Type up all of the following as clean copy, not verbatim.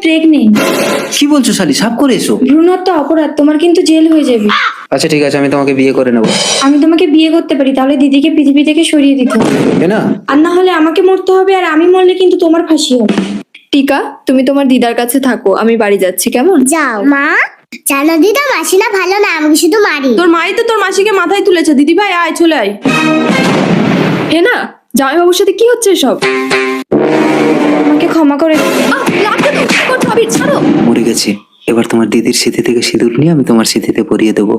Pregnant. কি বলছো শালি, সাফ করে এসো। ভ্রূণ হত্যা অপরাধ, তোমার কিন্তু জেল হয়ে যাবে। আচ্ছা ঠিক আছে, আমি তোমাকে বিয়ে করে নেবো। আমি তোমাকে বিয়ে করতে পারি, তাহলে দিদিকে পৃথিবী থেকে সরিয়ে দিতে হবে। না আর না হলে আমাকে মরতে হবে, আর আমি মরলে কিন্তু তোমার ফাঁসি হবে। টিকা, তুমি তোমার দিদার কাছে থাকো, আমি বাড়ি যাচ্ছি, কেমন? যাও মা, জানো দিদা মাসি না ভালো না, আমাকে শুধু মারি। তোর মাই তো তোর মাসিকে মাথায় তুলেছে। দিদি ভাই আয়, চলে আয়। হে না, জামাইবাবুর সাথে কি হচ্ছে সব? আমাকে ক্ষমা করে দিও। ছাড়ো। মরে গেছে, এবার তোমার দিদির স্মৃতি থেকে সিঁদুর নিয়ে আমি তোমার স্মৃতিতে পরিয়ে দেবো।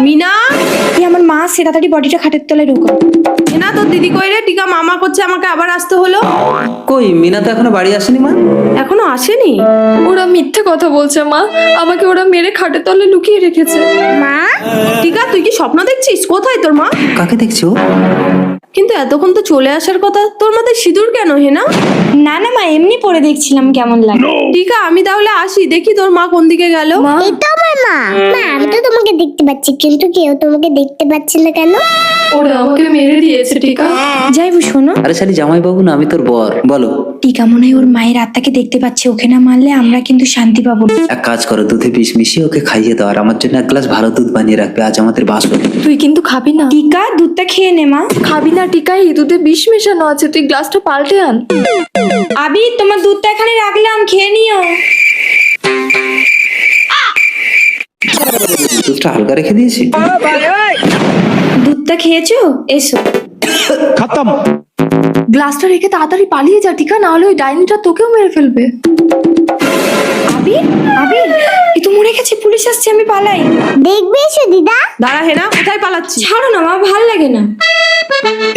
মিনা, এই আমার মা সে তাড়াতাড়ি বডিটা খাটের তলায় ঢুকো। না তোর দিদি কই রে? টিকা মামা করছে, আমাকে আবার আসতে হলো। কই মিনা তো এখনো বাড়ি আসেনি মা। এখনো আসেনি? ওরা মিথ্যে কথা বলছে মা, আমাকে ওরা মেরে খাটের তলে লুকিয়ে রেখেছে। মা টিকা, তুই কি স্বপ্ন দেখছিস? কোথায় তোর মা? কাকে দেখছো? কিন্তু এতক্ষণ তো চলে আসার কথা। তোর মাথায় সিঁদুর কেন হে না? না না মা, এমনি পরে দেখছিলাম কেমন লাগে। টিকা, আমি তাহলে আসি, দেখি তোর মা কোন দিকে গেল। এটা আমার মা। মা আমি তো তোমাকে দেখতে পাচ্ছি, কিন্তু কেউ তোমাকে দেখতে পাচ্ছে না কেন? ওরা আমাকে মেরে দিয়েছে টিকা। যাইবো শোনো, আরে শালি জামাই বাবু না, আমি তোর বর। বলো। টিকা মনে হয় ওর মায়ের আত্মাকে দেখতে পাচ্ছে, ওকে না মারলে আমরা কিন্তু শান্তি পাবো না। এক কাজ করো, দুধে বিষ মিশিয়ে ওকে খাইয়ে দাও, আর আমার জন্য এক গ্লাস ভালো দুধ বানিয়ে রাখবে, আজ আমাদের বাসর। তুই কিন্তু খাবি না। টিকা দুধটা খেয়ে নে মা। খাবি না টিকা, এই দুধে বিষ মেশানো আছে, তুই গ্লাসটা পাল্টে আন। আবি তোমার দুধটা এখানে রাখলাম, খেয়ে নিও। দুধটা হালকা রেখে দিয়েছি। দুধটা খেয়েছো? এসো। গ্লাসটা রেখে তাড়াতাড়ি পালিয়ে যা টিকা, না হলে ওই ডাইনিটা তোকেও মেরে ফেলবে। আবি আবি, এ তো মরে গেছে, পুলিশ আসছে, আমি পালাই। দেখবে এসো দিদা। দাঁড়া হে না, কোথায় পালাচ্ছিস? ছাড়ো না মা, ভাল লাগে না।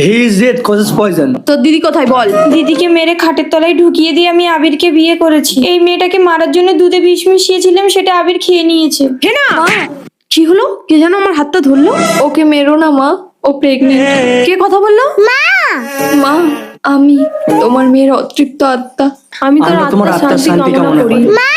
He is dead, causes poison. তোর দিদি কোথায় বল? দিদিকে মেরে খাটের তলায় ঢুকিয়ে দিয়ে আমি আবিরকে বিয়ে করেছি। এই মেয়েটাকে মারার জন্য দুধে বিষ মিশিয়েছিলাম, সেটা আবির খেয়ে নিয়েছে। হে না, কি হলো? কে যেন আমার হাতটা ধরলো। ওকে মেরো না মা, ও প্রেগনেন্ট। কে কথা বললো? মা, আমি তোমার মেয়ের অতৃপ্ত আত্মা। আমি তোর আমরা তোমার আত্মার আত্মার শান্তি কামনা করি। মা